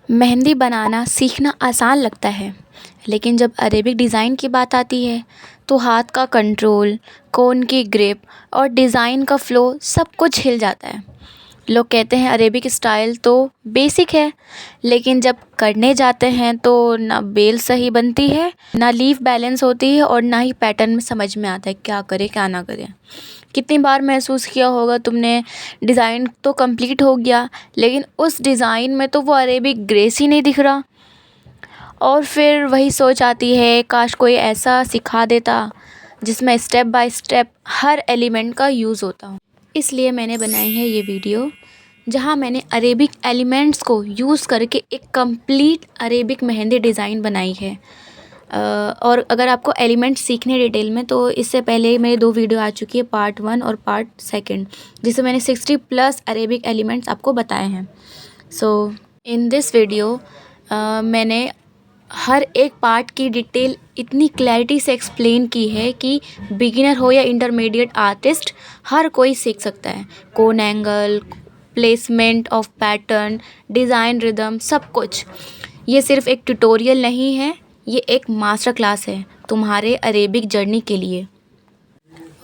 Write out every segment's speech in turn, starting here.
मेहंदी बनाना सीखना आसान लगता है, लेकिन जब अरेबिक डिज़ाइन की बात आती है तो हाथ का कंट्रोल, कोन की ग्रिप और डिज़ाइन का फ़्लो सब कुछ हिल जाता है। लोग कहते हैं अरेबिक स्टाइल तो बेसिक है, लेकिन जब करने जाते हैं तो ना बेल सही बनती है, ना लीफ बैलेंस होती है और ना ही पैटर्न में समझ में आता है क्या करें क्या ना करें। कितनी बार महसूस किया होगा तुमने, डिज़ाइन तो कंप्लीट हो गया लेकिन उस डिज़ाइन में तो वो अरेबिक ग्रेस ही नहीं दिख रहा। और फिर वही सोच आती है, काश कोई ऐसा सिखा देता जिसमें step by step her element का यूज़ होता हो। इसलिए मैंने बनाई है ये वीडियो, जहाँ मैंने अरेबिक एलिमेंट्स को यूज़ करके एक कंप्लीट अरेबिक मेहंदी डिज़ाइन बनाई है। और अगर आपको एलिमेंट्स सीखने डिटेल में, तो इससे पहले मेरे 2 वीडियो आ चुकी है, पार्ट 1 और पार्ट 2, जिसमें मैंने 60+ अरेबिक एलिमेंट्स आपको बताए हैं। सो इन दिस वीडियो मैंने हर एक पार्ट की डिटेल इतनी क्लैरिटी से एक्सप्लेन की है कि बिगिनर हो या इंटरमीडिएट आर्टिस्ट, हर कोई सीख सकता है। कोन angle, placement of pattern, design, rhythm, सब कुछ। ये सिर्फ एक ट्यूटोरियल नहीं है, ये एक मास्टर क्लास है तुम्हारे अरेबिक जर्नी के लिए।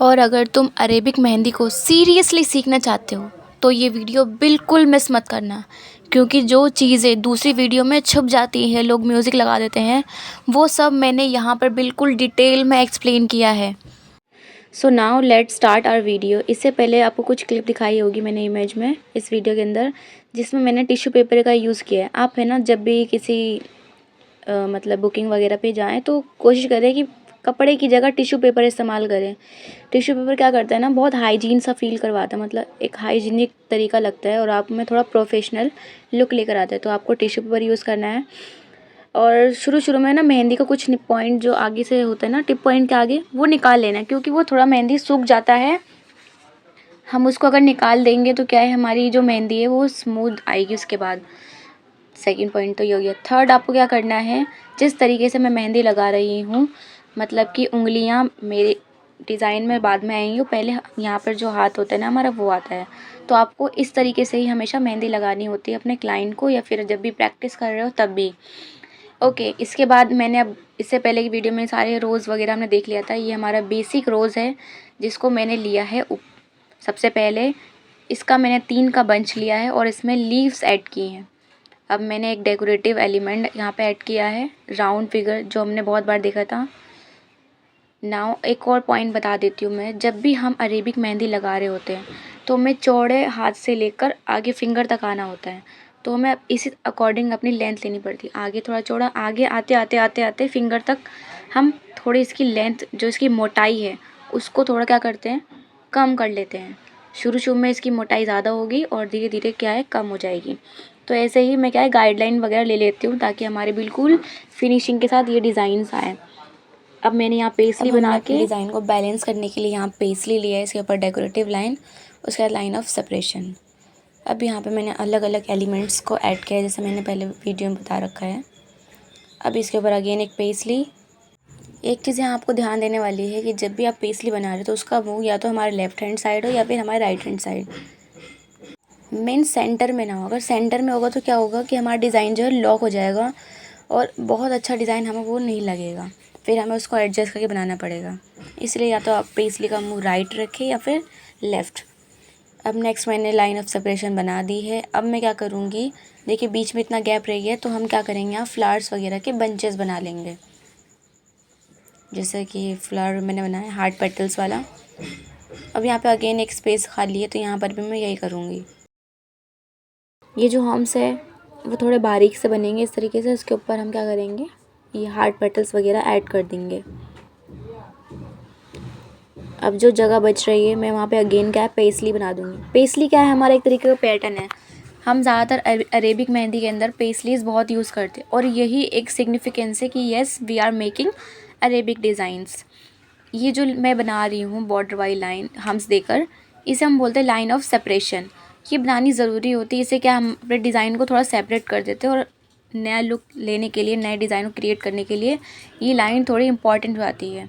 और अगर तुम अरेबिक मेहंदी को सीरियसली सीखना चाहते हो तो ये वीडियो बिल्कुल मिस मत करना, क्योंकि जो चीज़ें दूसरी वीडियो में छुप जाती हैं, लोग म्यूज़िक लगा देते हैं, वो सब मैंने यहाँ पर बिल्कुल डिटेल में एक्सप्लेन किया है। So now let's start our video. इससे पहले आपको कुछ क्लिप दिखाई होगी मैंने इमेज में इस वीडियो के अंदर, जिसमें मैंने टिश्यू पेपर का यूज़ किया है। आप है ना, जब भी किसी मतलब बुकिंग वगैरह पे जाएँ तो कोशिश करें कि कपड़े की जगह टिश्यू पेपर इस्तेमाल करें। टिश्यू पेपर क्या करता है ना, बहुत हाइजीन सा फ़ील करवाता है, मतलब एक हाइजीनिक तरीका लगता है और आप में थोड़ा प्रोफेशनल लुक लेकर आता है। तो आपको टिश्यू पेपर यूज़ करना है। और शुरू में ना मेहंदी का कुछ पॉइंट जो आगे से होता है ना, टिप पॉइंट के आगे, वो निकाल लेना है, क्योंकि वो थोड़ा मेहंदी सूख जाता है। हम उसको अगर निकाल देंगे तो क्या है, हमारी जो मेहंदी है वो स्मूथ आएगी उसके बाद। सेकंड पॉइंट तो ये हो गया। थर्ड, आपको क्या करना है, जिस तरीके से मैं मेहंदी लगा रही हूँ, मतलब कि उंगलियाँ मेरे डिज़ाइन में बाद में आएंगी, पहले यहाँ पर जो हाथ होता है ना हमारा, वो आता है। तो आपको इस तरीके से ही हमेशा मेहंदी लगानी होती है अपने क्लाइंट को, या फिर जब भी प्रैक्टिस कर रहे हो तब भी। ओके, इसके बाद मैंने, अब इससे पहले की वीडियो में सारे रोज़ वगैरह हमने देख लिया था। ये हमारा बेसिक रोज़ है जिसको मैंने लिया है सबसे पहले इसका मैंने 3 का बंच लिया है और इसमें लीव्स ऐड की हैं। अब मैंने एक डेकोरेटिव एलिमेंट यहाँ पे ऐड किया है, राउंड फिगर, जो हमने बहुत बार देखा था। नाउ एक और पॉइंट बता देती हूँ मैं, जब भी हम अरेबिक मेहंदी लगा रहे होते हैं तो हमें चौड़े हाथ से लेकर आगे फिंगर तक आना होता है। तो हमें इसी अकॉर्डिंग अपनी लेंथ लेनी पड़ती है, आगे थोड़ा चौड़ा, आगे आते आते आते आते फिंगर तक हम थोड़ी इसकी लेंथ, जो इसकी मोटाई है, उसको थोड़ा क्या करते हैं, कम कर लेते हैं। शुरू में इसकी मोटाई ज़्यादा होगी और धीरे धीरे क्या है, कम हो जाएगी। तो ऐसे ही मैं क्या है, गाइडलाइन वगैरह ले लेती हूँ ताकि हमारे बिल्कुल फिनिशिंग के साथ ये डिज़ाइंस आएँ। अब मैंने यहाँ पेस्ली बना के डिज़ाइन को बैलेंस करने के लिए यहाँ पेस्ली लिया है, इसके ऊपर डेकोरेटिव लाइन, उसके बाद लाइन ऑफ सेपरेशन। अब यहाँ पे मैंने अलग अलग एलिमेंट्स को ऐड किया है, जैसे मैंने पहले वीडियो में बता रखा है। अब इसके ऊपर अगेन एक पेस्ली। एक चीज़ यहाँ आपको ध्यान देने वाली है कि जब भी आप पेस्ली बना रहे हो तो उसका मुँह या तो हमारे लेफ्ट हैंड साइड हो या फिर हमारे right hand side, main centre में ना हो। अगर सेंटर में होगा तो क्या होगा कि हमारा डिज़ाइन जो है लॉक हो जाएगा और बहुत अच्छा डिज़ाइन हमें वो नहीं लगेगा, फिर हमें उसको एडजस्ट करके बनाना पड़ेगा। इसलिए या तो आप पेस्ली का मुँह राइट रखें या फिर लेफ़्ट। अब नेक्स्ट मैंने लाइन ऑफ सेपरेशन बना दी है। अब मैं क्या करूँगी, देखिए बीच में इतना गैप रह गया, तो हम क्या करेंगे, यहाँ फ्लावर्स वगैरह के बंचेस बना लेंगे। जैसे कि फ्लावर मैंने बनाया हार्ट पेटल्स वाला। अब यहाँ पे अगेन एक स्पेस खाली है, तो यहाँ पर भी मैं यही करूँगी। ये जो हम्स है वो थोड़े बारीक से बनेंगे इस तरीके से, इसके ऊपर हम क्या करेंगे, ये हार्ट पेटल्स वगैरह ऐड कर देंगे। अब जो जगह बच रही है मैं वहाँ पे अगेन क्या है, पेस्ली बना दूँगी। पेस्ली क्या है, हमारा एक तरीके का पैटर्न है। हम ज़्यादातर अरेबिक मेहंदी के अंदर पेस्लीज बहुत यूज़ करते हैं और यही एक सिग्निफिकेंस है कि yes we are making Arabic designs. ये जो मैं बना रही हूँ बॉर्डर वाली लाइन हम्स देकर, इसे हम बोलते हैं लाइन ऑफ सेपरेशन। ये बनानी ज़रूरी होती है, इससे क्या हम अपने डिज़ाइन को थोड़ा सेपरेट कर देते हैं और नया लुक लेने के लिए, नए डिज़ाइन को क्रिएट करने के लिए ये लाइन थोड़ी इंपॉर्टेंट हो जाती है।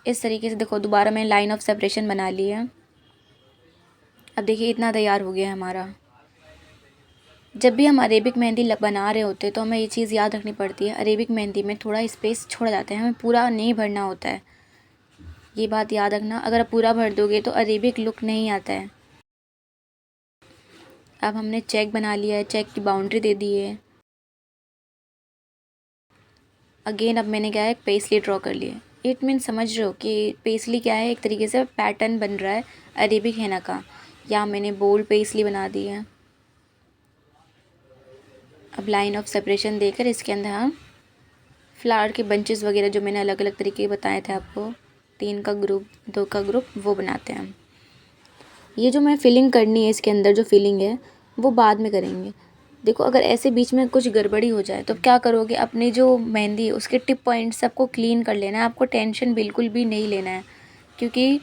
इस तरीके से देखो, दोबारा मैंने लाइन ऑफ सेपरेशन बना ली है। अब देखिए इतना तैयार हो गया है हमारा। जब भी हम अरेबिक मेहंदी बना रहे होते हैं तो हमें ये चीज़ याद रखनी पड़ती है, अरेबिक मेहंदी में थोड़ा स्पेस छोड़ जाता है, हमें पूरा नहीं भरना होता है। ये बात याद रखना, अगर आप पूरा भर दोगे तो अरेबिक लुक नहीं आता है। अब हमने चेक बना लिया है, चेक की बाउंड्री दे दी है। अगेन अब मैंने क्या है, पेस्ली ड्रॉ कर लिया। इट मीन समझ रहे हो कि पेस्ली क्या है, एक तरीके से पैटर्न बन रहा है अरेबिक हेना का। यहाँ मैंने बोल्ड पेस्ली बना दी है। अब लाइन ऑफ सेपरेशन देकर इसके अंदर हम फ्लावर के बंचेस वगैरह जो मैंने अलग अलग तरीके बताए थे आपको, 3 का ग्रुप 2 का ग्रुप, वो बनाते हैं हम। ये जो मैं फिलिंग करनी है इसके अंदर, जो फिलिंग है वो बाद में करेंगे। देखो अगर ऐसे बीच में कुछ गड़बड़ी हो जाए तो क्या करोगे, अपनी जो मेहंदी उसके टिप पॉइंट सबको क्लीन कर लेना है। आपको टेंशन बिल्कुल भी नहीं लेना है, क्योंकि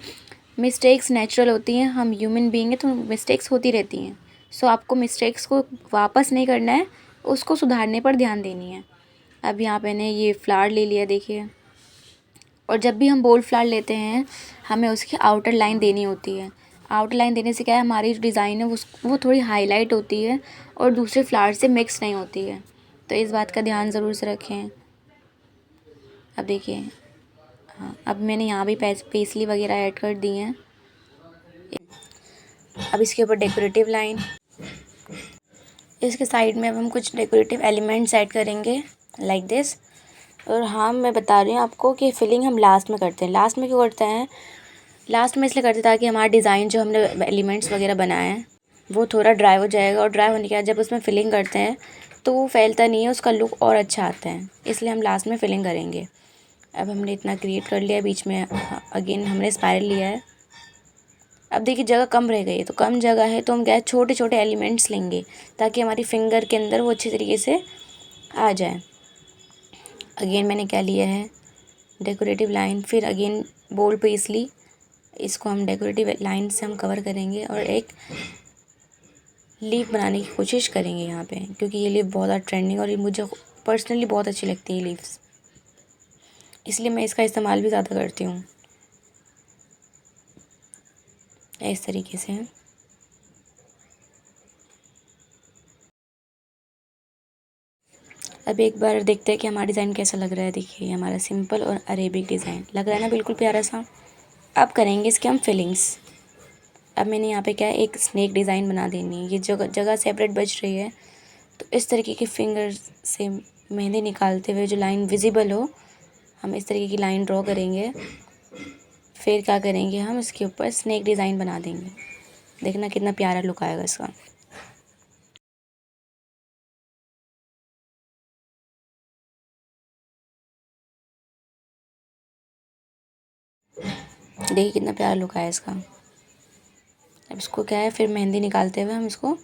मिस्टेक्स नेचुरल होती हैं, हम ह्यूमन बीइंग हैं तो मिस्टेक्स होती रहती हैं। सो आपको मिस्टेक्स को वापस नहीं करना है, उसको सुधारने पर ध्यान देनी है। अब यहाँ मैंने ये फ्लावर ले लिया देखिए। और जब भी हम बोल्ड फ्लावर लेते हैं हमें उसकी आउटर लाइन देनी होती है। आउटर लाइन देने से क्या है, हमारी जो डिज़ाइन है वो थोड़ी हाईलाइट होती है और दूसरे फ्लावर से मिक्स नहीं होती है। तो इस बात का ध्यान ज़रूर से रखें। अब देखिए, हाँ अब मैंने यहाँ भी पेस्ली वगैरह ऐड कर दी हैं। अब इसके ऊपर डेकोरेटिव लाइन, इसके साइड में अब हम कुछ डेकोरेटिव एलिमेंट्स ऐड करेंगे लाइक दिस। और हाँ मैं बता रही हूँ आपको कि फिलिंग हम लास्ट में करते हैं। लास्ट में क्यों करते हैं, लास्ट में इसलिए करते हैं ताकि हमारा डिज़ाइन जो हमने एलिमेंट्स वगैरह बनाए हैं वो थोड़ा ड्राई हो जाएगा, और ड्राई होने के बाद जब उसमें फिलिंग करते हैं तो वो फैलता नहीं है, उसका लुक और अच्छा आता है, इसलिए हम लास्ट में फिलिंग करेंगे। अब हमने इतना क्रिएट कर लिया है, बीच में अगेन हमने स्पाइरल लिया है। अब देखिए जगह कम रह गई है, तो कम जगह है तो हम क्या है, छोटे छोटे एलिमेंट्स लेंगे ताकि हमारी फिंगर के अंदर वो अच्छे तरीके से आ जाए। अगेन मैंने क्या लिया है, डेकोरेटिव लाइन, फिर अगेन बोल्ड पेस्ली, इसको हम डेकोरेटिव लाइन से हम कवर करेंगे और एक लीफ बनाने की कोशिश करेंगे यहाँ पे, क्योंकि ये लीफ बहुत ज़्यादा ट्रेंडिंग और ये मुझे पर्सनली बहुत अच्छी लगती है लीव्स, इसलिए मैं इसका इस्तेमाल भी ज़्यादा करती हूँ। इस तरीके से अब एक बार देखते हैं कि हमारा डिज़ाइन कैसा लग रहा है। देखिए हमारा सिंपल और अरेबिक डिज़ाइन लग रहा है ना, बिल्कुल प्यारा सा। अब करेंगे इसके हम फिलिंग्स। अब मैंने यहाँ पे क्या है, एक स्नेक डिज़ाइन बना देनी है। ये जगह जगह सेपरेट बच रही है, तो इस तरीके की फिंगर से मेहंदी निकालते हुए जो लाइन विजिबल हो, हम इस तरीके की लाइन ड्रॉ करेंगे। फिर क्या करेंगे, हम इसके ऊपर स्नेक डिज़ाइन बना देंगे। देखना कितना प्यारा लुक आएगा इसका। देखिए कितना प्यारा लुक आया इसका। अब इसको क्या है, फिर मेहंदी निकालते हुए हम इसको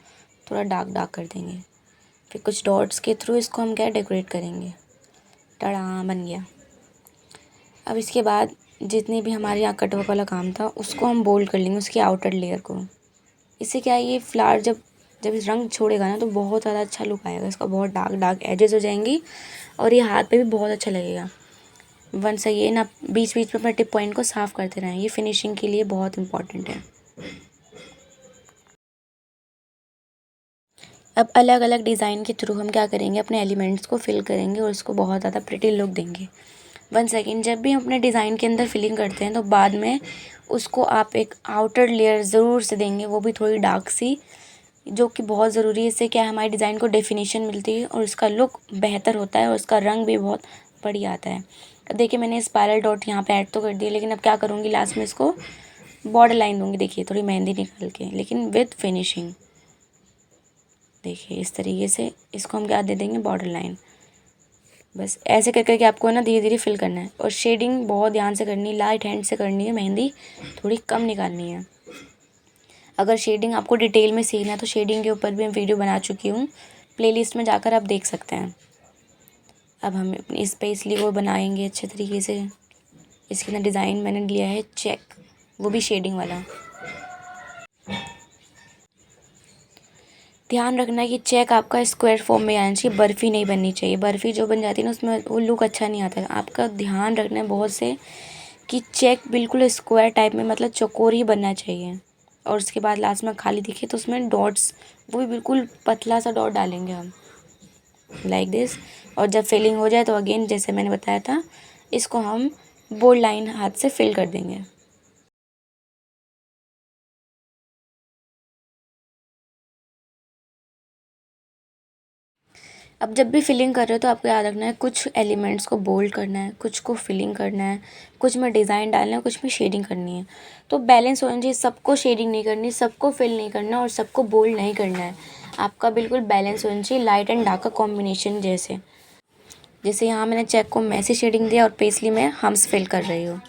थोड़ा डार्क डार्क कर देंगे। फिर कुछ डॉट्स के थ्रू इसको हम क्या है, डेकोरेट करेंगे। टड़ा, बन गया। अब इसके बाद जितने भी हमारे यहाँ कटवर्क वाला काम था उसको हम बोल्ड कर लेंगे, उसकी आउटर लेयर को। इससे क्या है, ये फ्लावर जब जब इस रंग छोड़ेगा ना तो बहुत ज़्यादा अच्छा लुक आएगा इसका, बहुत डार्क डार्क एजेस हो जाएंगी और ये हाथ पे भी बहुत अच्छा लगेगा। वंस अगेन आप बीच बीच में अपने टिप पॉइंट को साफ़ करते रहें, ये फिनिशिंग के लिए बहुत इंपॉर्टेंट है। अब अलग अलग डिज़ाइन के थ्रू हम क्या करेंगे, अपने एलिमेंट्स को फिल करेंगे और उसको बहुत ज़्यादा प्रिटी लुक देंगे। वन सेकेंड, जब भी हम अपने डिज़ाइन के अंदर फिलिंग करते हैं तो बाद में उसको आप एक आउटर लेयर ज़रूर से देंगे, वो भी थोड़ी डार्क सी, जो कि बहुत ज़रूरी है। इससे क्या है, हमारे डिज़ाइन को डेफिनेशन मिलती है और उसका लुक बेहतर होता है और उसका रंग भी बहुत बढ़िया आता है। अब देखिए मैंने स्पायरल डॉट यहाँ पे ऐड तो कर दिया, लेकिन अब क्या करूँगी, लास्ट में इसको बॉर्डर लाइन दूँगी। देखिए थोड़ी मेहंदी निकाल के, लेकिन विद फिनिशिंग। देखिए इस तरीके से इसको हम क्या दे देंगे, बॉर्डर लाइन। बस ऐसे कर करके आपको ना धीरे धीरे फिल करना है, और शेडिंग बहुत ध्यान से करनी है, लाइट हैंड से करनी है, मेहंदी थोड़ी कम निकालनी है। अगर शेडिंग आपको डिटेल में सीखना है तो शेडिंग के ऊपर भी मैं वीडियो बना चुकी हूँ, प्लेलिस्ट में जाकर आप देख सकते हैं। अब हम अपनी इस पे इसलिए वो बनाएंगे अच्छे तरीके से। इसके अंदर डिज़ाइन मैंने लिया है चेक, वो भी शेडिंग वाला। ध्यान रखना है कि चेक आपका स्क्वायर फॉर्म में आना चाहिए, बर्फ़ी नहीं बननी चाहिए। बर्फ़ी जो बन जाती है ना उसमें वो लुक अच्छा नहीं आता है। आपका ध्यान रखना है बहुत से कि चेक बिल्कुल स्क्वायर टाइप में, मतलब चौकोर ही बनना चाहिए। और उसके बाद लास्ट में खाली दिखे तो उसमें डॉट्स, वो भी बिल्कुल पतला सा डॉट डालेंगे हम, लाइक दिस। और जब फिलिंग हो जाए तो अगेन जैसे मैंने बताया था, इसको हम बोल्ड लाइन हाथ से फिल कर देंगे। अब जब भी फिलिंग कर रहे हो तो आपको याद रखना है, कुछ एलिमेंट्स को बोल्ड करना है, कुछ को फिलिंग करना है, कुछ में डिज़ाइन डालना है, कुछ में शेडिंग करनी है। तो बैलेंस होना चाहिए, सबको शेडिंग नहीं करनी, सबको फिल नहीं करना और सबको बोल्ड नहीं करना है। आपका बिल्कुल बैलेंस होना चाहिए, लाइट एंड डार्क का कॉम्बिनेशन जैसे। जैसे यहाँ मैंने चेक को मैसी शेडिंग दिया और पेस्ली में हम्स फिल कर रही हूँ।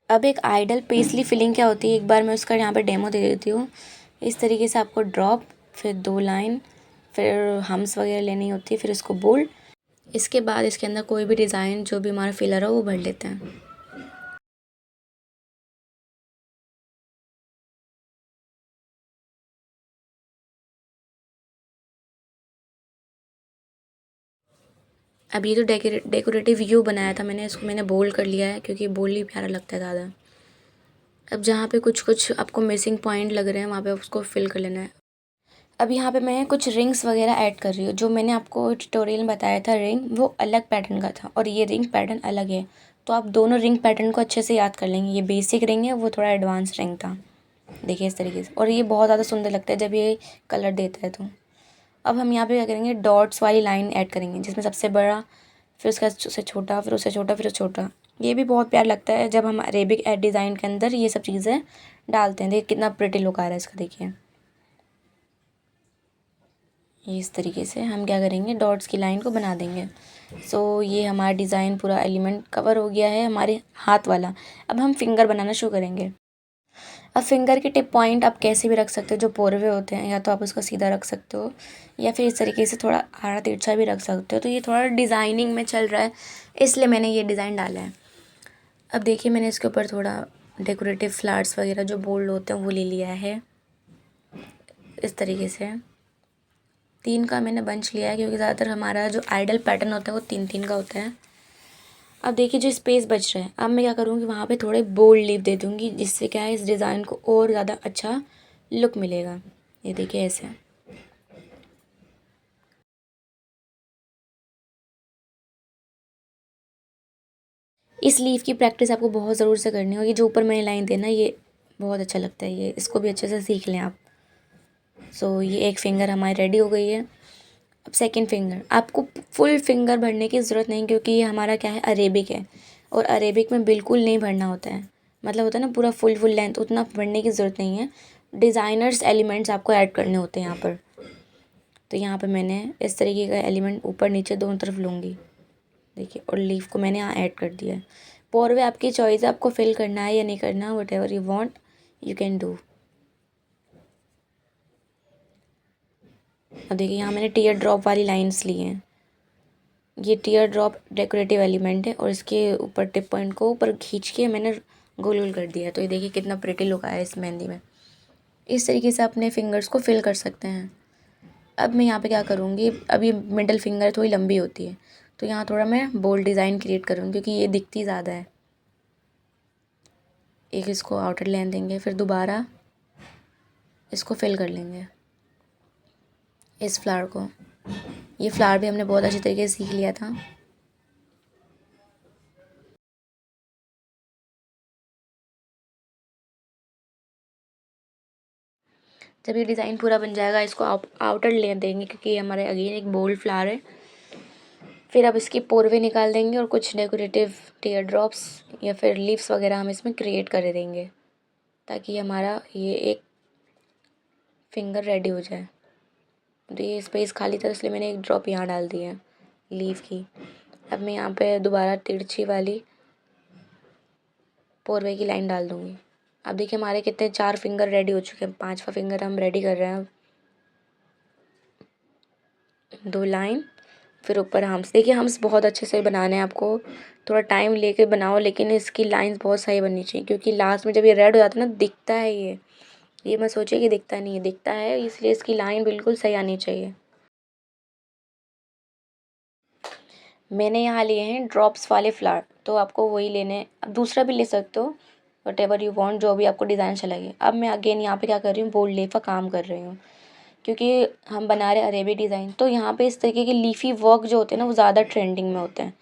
अब एक आइडल पेस्ली फिलिंग क्या होती है, एक बार मैं उसका यहाँ पे डेमो दे देती हूँ। इस तरीके से आपको ड्रॉप, फिर 2 लाइन, फिर हम्स वगैरह लेनी होती है, फिर इसको बोल्ड। इसके बाद इसके अंदर कोई भी डिज़ाइन जो भी हमारा फिलर हो वो भर लेते हैं। अब ये जो डेकोरेटिव व्यू बनाया था मैंने, इसको मैंने बोल्ड कर लिया है क्योंकि बोल्ड ही प्यारा लगता है ज़्यादा। अब जहाँ पे कुछ कुछ आपको मिसिंग पॉइंट लग रहे हैं वहाँ पे उसको फिल कर लेना है। अब यहाँ पे मैं कुछ रिंग्स वगैरह ऐड कर रही हूँ। जो मैंने आपको ट्यूटोरियल में बताया था रिंग, वो अलग पैटर्न का था और ये रिंग पैटर्न अलग है। तो आप दोनों रिंग पैटर्न को अच्छे से याद कर लेंगे। ये बेसिक रिंग है, वो थोड़ा एडवांस रिंग था। देखिए इस तरीके से, और ये बहुत ज़्यादा सुंदर लगता है जब ये कलर देता है तो। अब हम यहाँ पे क्या करेंगे, डॉट्स वाली लाइन ऐड करेंगे, जिसमें सबसे बड़ा, फिर उसका उससे छोटा, फिर उससे छोटा, फिर उससे छोटा। ये भी बहुत प्यारा लगता है जब हम अरेबिक डिज़ाइन के अंदर ये सब चीज़ें डालते हैं। देखिए कितना प्रिटी लुक आ रहा है इसका, देखिए। ये इस तरीके से हम क्या करेंगे, डॉट्स की लाइन को बना देंगे। ये हमारा डिज़ाइन पूरा एलिमेंट कवर हो गया है हमारे हाथ वाला। अब हम फिंगर बनाना शुरू करेंगे। अब फिंगर के टिप पॉइंट आप कैसे भी रख सकते हो, जो पोरवे होते हैं, या तो आप उसका सीधा रख सकते हो या फिर इस तरीके से थोड़ा आड़ा तिरछा भी रख सकते हो। तो ये थोड़ा डिज़ाइनिंग में चल रहा है, इसलिए मैंने ये डिज़ाइन डाला है। अब देखिए मैंने इसके ऊपर थोड़ा डेकोरेटिव फ्लावर्स वगैरह जो बोल्ड होते हैं वो ले लिया है। इस तरीके से 3 का मैंने बंच लिया है क्योंकि ज़्यादातर हमारा जो आइडल पैटर्न होता है वो 3-3 का होता है। अब देखिए जो स्पेस बच रहा है, अब मैं क्या करूँगी, वहाँ पे थोड़े बोल्ड लीफ दे दूँगी, जिससे क्या है इस डिज़ाइन को और ज़्यादा अच्छा लुक मिलेगा। ये देखिए ऐसे। इस लीफ की प्रैक्टिस आपको बहुत ज़रूर से करनी होगी। जो ऊपर मैंने लाइन देना, ये बहुत अच्छा लगता है, ये इसको भी अच्छे से सीख लें आप। ये एक फिंगर हमारी रेडी हो गई है। अब सेकंड फिंगर, आपको फुल फिंगर भरने की ज़रूरत नहीं क्योंकि ये हमारा क्या है, अरेबिक है, और अरेबिक में बिल्कुल नहीं भरना होता है। मतलब होता है ना पूरा फुल लेंथ, उतना भरने की ज़रूरत नहीं है। डिज़ाइनर्स एलिमेंट्स आपको ऐड करने होते हैं यहाँ पर। तो यहाँ पे मैंने इस तरीके का एलिमेंट ऊपर नीचे दोनों तरफ लूँगी, देखिए, और लीफ को मैंने यहाँ ऐड कर दिया है। पोरवे आपकी चॉइस है, आपको फिल करना है या नहीं करना, what ever you want you can do. अब देखिए यहाँ मैंने टीयर ड्रॉप वाली लाइन्स ली हैं। ये टीयर ड्रॉप डेकोरेटिव एलिमेंट है और इसके ऊपर टिप पॉइंट को ऊपर खींच के मैंने गोल गोल कर दिया है। तो ये देखिए कितना प्रिटी लुक आया है इस मेहंदी में। इस तरीके से अपने फिंगर्स को फिल कर सकते हैं। अब मैं यहाँ पे क्या करूँगी, अब ये मिडल फिंगर थोड़ी लंबी होती है, तो यहाँ थोड़ा मैं बोल्ड डिज़ाइन क्रिएट करूँगी क्योंकि ये दिखती ज़्यादा है। एक इसको आउटर लाइन देंगे, फिर दोबारा इसको फिल कर लेंगे, इस फ्लावर को। ये फ्लावर भी हमने बहुत अच्छी तरीके से सीख लिया था। जब ये डिज़ाइन पूरा बन जाएगा, इसको आउटर लेयर देंगे क्योंकि ये हमारे अगेन एक बोल्ड फ्लावर है। फिर अब इसकी पोरवे निकाल देंगे और कुछ डेकोरेटिव टीयर ड्रॉप्स या फिर लीव्स वगैरह हम इसमें क्रिएट कर देंगे ताकि हमारा ये एक फिंगर रेडी हो जाए। तो ये स्पेस खाली था इसलिए मैंने एक ड्रॉप यहाँ डाल दी है लीव की। अब मैं यहाँ पे दोबारा तिरछी वाली पोरवे की लाइन डाल दूँगी। अब देखिए हमारे कितने 4 फिंगर रेडी हो चुके हैं, 5वां फिंगर हम रेडी कर रहे हैं। 2 लाइन, फिर ऊपर हम्स। देखिए हम्स बहुत अच्छे से बनाने हैं आपको, थोड़ा टाइम लेके बनाओ, लेकिन इसकी लाइंस बहुत सही बननी चाहिए, क्योंकि लास्ट में जब ये रेड हो जाता है ना, दिखता है ये मत सोचिए कि दिखता नहीं है, दिखता है, इसलिए इसकी लाइन बिल्कुल सही आनी चाहिए। मैंने यहाँ लिए हैं ड्रॉप्स वाले फ्लावर, तो आपको वही लेने हैं। अब दूसरा भी ले सकते हो, वट एवर यू वांट, जो भी आपको डिज़ाइन अच्छा लगे। अब मैं अगेन यहाँ पे क्या कर रही हूँ, बोल्ड लीफ का काम कर रही हूँ, क्योंकि हम बना रहे अरेबिक डिज़ाइन, तो यहाँ पे इस तरीके के लीफी वर्क जो होते हैं ना, वो ज़्यादा ट्रेंडिंग में होते हैं,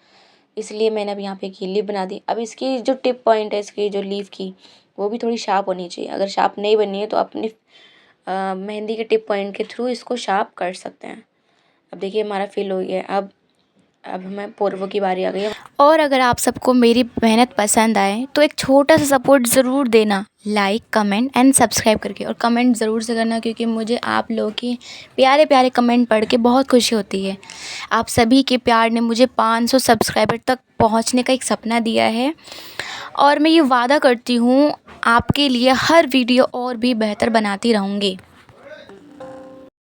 इसलिए मैंने अब यहाँ पे एक लीफ बना दी। अब इसकी जो टिप पॉइंट है, इसकी जो लीफ की, वो भी थोड़ी शार्प होनी चाहिए। अगर शार्प नहीं बनी है तो अपनी मेहंदी के टिप पॉइंट के थ्रू इसको शार्प कर सकते हैं। अब देखिए हमारा फिल हो गया है। अब हमें पूर्व की बारी आ गई है। और अगर आप सबको मेरी मेहनत पसंद आए तो एक छोटा सा सपोर्ट ज़रूर देना, लाइक कमेंट एंड सब्सक्राइब करके, और कमेंट ज़रूर से करना, क्योंकि मुझे आप लोगों की प्यारे प्यारे कमेंट पढ़ के बहुत खुशी होती है। आप सभी के प्यार ने मुझे 500 सब्सक्राइबर तक पहुंचने का एक सपना दिया है, और मैं ये वादा करती हूँ आपके लिए हर वीडियो और भी बेहतर बनाती रहूँगी।